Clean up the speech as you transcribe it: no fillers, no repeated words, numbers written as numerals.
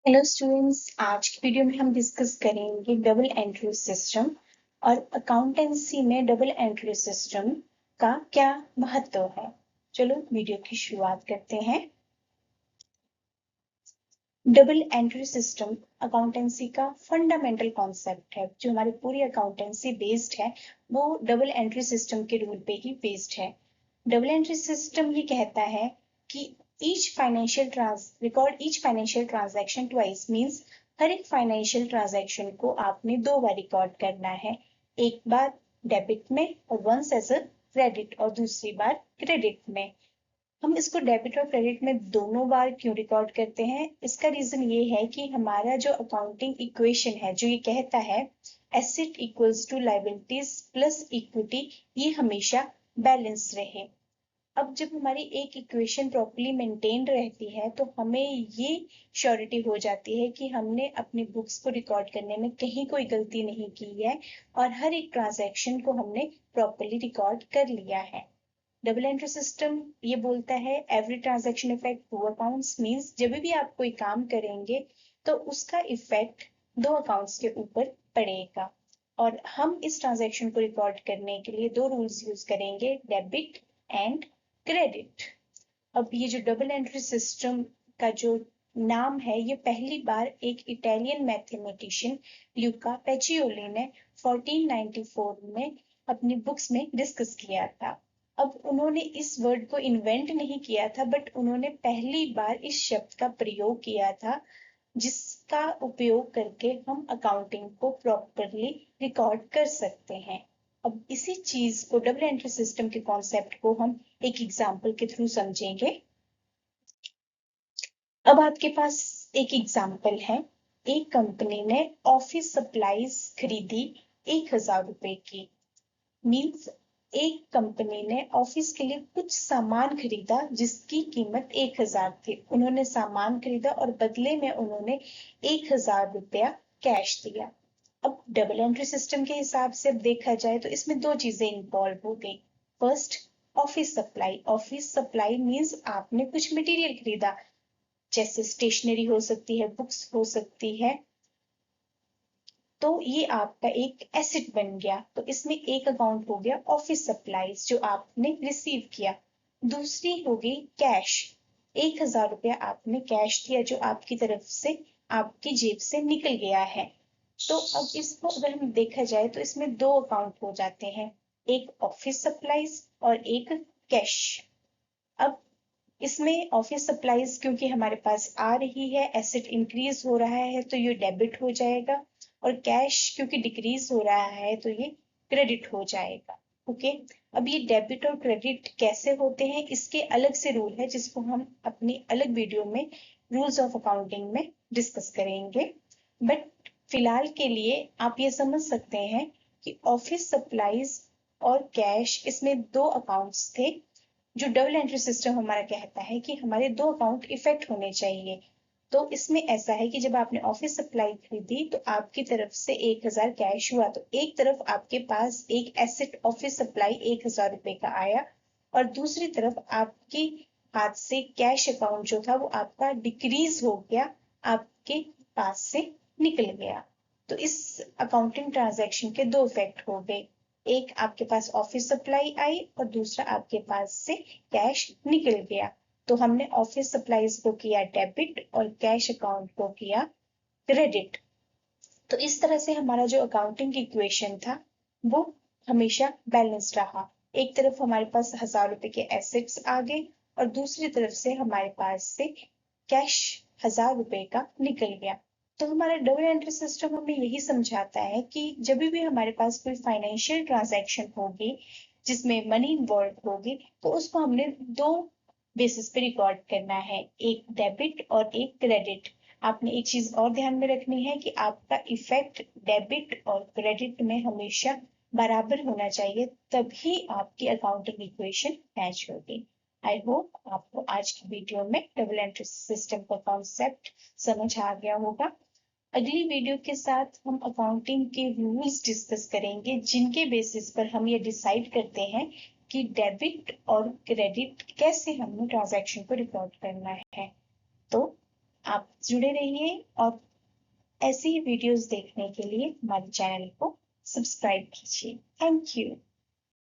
Hello students, आज की video में हम डिस्कस करेंगे डबल एंट्री सिस्टम और अकाउंटेंसी में डबल एंट्री सिस्टम का क्या महत्व है। चलो वीडियो की शुरुआत करते हैं। डबल एंट्री सिस्टम अकाउंटेंसी का फंडामेंटल कॉन्सेप्ट है। जो हमारी पूरी अकाउंटेंसी बेस्ड है वो डबल एंट्री सिस्टम के रूल पे ही बेस्ड है। डबल एंट्री सिस्टम ये कहता है कि record each financial transaction twice, means हर एक फाइनेंशियल ट्रांजैक्शन को आपने 2 बार रिकॉर्ड करना है। एक बार डेबिट में और वंस एज अ क्रेडिट, और दूसरी बार क्रेडिट में। हम इसको डेबिट और क्रेडिट में दोनों बार क्यों रिकॉर्ड करते हैं? इसका रीजन ये है कि हमारा जो अकाउंटिंग इक्वेशन है जो ये कहता है asset equals to liabilities plus equity, ये हमेशा बैलेंस रहे। अब जब हमारी एक इक्वेशन प्रॉपर्ली मेंटेन रहती है तो हमें ये श्योरिटी हो जाती है कि हमने अपनी बुक्स को रिकॉर्ड करने में कहीं कोई गलती नहीं की है और हर एक ट्रांजैक्शन को हमने प्रॉपर्ली रिकॉर्ड कर लिया है। डबल एंट्री सिस्टम ये बोलता है every transaction effect to accounts, means जब भी आप कोई काम करेंगे तो उसका इफेक्ट 2 अकाउंट्स के ऊपर पड़ेगा। और हम इस ट्रांजैक्शन को रिकॉर्ड करने के लिए 2 रूल्स यूज करेंगे, डेबिट एंड क्रेडिट। अब ये जो डबल एंट्री सिस्टम का जो नाम है ये पहली बार एक इटालियन मैथमेटिशियन ल्यूका पेचियोली ने 1494 में अपनी बुक्स में डिस्कस किया था। अब उन्होंने इस वर्ड को इन्वेंट नहीं किया था, बट उन्होंने पहली बार इस शब्द का प्रयोग किया था जिसका उपयोग करके हम अकाउंटिंग को प्रॉपरली रिकॉर्ड कर सकते हैं। अब इसी चीज को, डबल एंट्री सिस्टम के कॉन्सेप्ट को हम एक एग्जाम्पल के थ्रू समझेंगे। अब आपके पास एक एग्जाम्पल है। एक कंपनी ने ऑफिस सप्लाईज खरीदी 1000 रुपए की। मीन्स एक कंपनी ने ऑफिस के लिए कुछ सामान खरीदा जिसकी कीमत 1000 थी। उन्होंने सामान खरीदा और बदले में उन्होंने 1000 रुपया कैश दिया। अब डबल एंट्री सिस्टम के हिसाब से अब देखा जाए तो इसमें 2 चीजें इंवॉल्व हो गई। First, office supply. Office supply means आपने कुछ मटेरियल खरीदा, जैसे स्टेशनरी हो सकती है, बुक्स हो सकती है, तो ये आपका एक एसेट बन गया। तो इसमें एक अकाउंट हो गया ऑफिस सप्लाईज जो आपने रिसीव किया। दूसरी हो गई कैश। 1000 रुपया आपने कैश दिया जो आपकी तरफ से, आपकी जेब से निकल गया है। तो अब इसको अगर हम देखा जाए तो इसमें 2 अकाउंट हो जाते हैं, एक ऑफिस सप्लाईज और एक कैश। अब इसमें ऑफिस सप्लाईज क्योंकि हमारे पास आ रही है, एसेट इंक्रीज हो रहा है तो ये डेबिट हो जाएगा, और कैश क्योंकि डिक्रीज हो रहा है तो ये क्रेडिट हो जाएगा। ओके। अब ये डेबिट और क्रेडिट कैसे होते हैं इसके अलग से रूल है जिसको हम अपनी अलग वीडियो में रूल्स ऑफ अकाउंटिंग में डिस्कस करेंगे। बट फिलहाल के लिए आप ये समझ सकते हैं कि ऑफिस सप्लाईज और कैश, इसमें 2 अकाउंट्स थे। जो डबल एंट्री सिस्टम हमारा कहता है कि हमारे 2 अकाउंट इफेक्ट होने चाहिए। तो इसमें ऐसा है कि जब आपने ऑफिस सप्लाई खरीदी तो आपकी तरफ से 1000 कैश हुआ, तो एक तरफ आपके पास एक एसेट ऑफिस सप्लाई 1000 रुपए का आया और दूसरी तरफ आपके हाथ से कैश अकाउंट जो था वो आपका डिक्रीज हो गया, आपके पास से निकल गया। तो इस अकाउंटिंग ट्रांजैक्शन के 2 इफेक्ट हो गए, एक आपके पास ऑफिस सप्लाई आई और दूसरा आपके पास से कैश निकल गया। तो हमने ऑफिस सप्लाईज को किया डेबिट और कैश अकाउंट को किया क्रेडिट। तो इस तरह से हमारा जो अकाउंटिंग इक्वेशन था वो हमेशा बैलेंस रहा। एक तरफ हमारे पास 1000 रुपए के एसेट्स आ गए और दूसरी तरफ से हमारे पास से कैश 1000 रुपए का निकल गया। तो हमारा डबल एंट्री सिस्टम हमें यही समझाता है कि जब भी हमारे पास कोई फाइनेंशियल ट्रांजैक्शन होगी जिसमें मनी इन्वॉल्व होगी तो उसको हमने 2 बेसिस पे रिकॉर्ड करना है, एक डेबिट और एक क्रेडिट। आपने एक चीज और ध्यान में रखनी है कि आपका इफेक्ट डेबिट और क्रेडिट में हमेशा बराबर होना चाहिए, तभी आपकी अकाउंटिंग इक्वेशन मैच होगी। आई होप आपको आज की वीडियो में डबल एंट्री सिस्टम का कॉन्सेप्ट समझ आ गया होगा। अगली वीडियो के साथ हम अकाउंटिंग के रूल्स डिस्कस करेंगे जिनके बेसिस पर हम ये डिसाइड करते हैं कि डेबिट और क्रेडिट कैसे हमें ट्रांजैक्शन को रिकॉर्ड करना है। तो आप जुड़े रहिए और ऐसी ही वीडियोस देखने के लिए हमारे चैनल को सब्सक्राइब कीजिए। Thank you.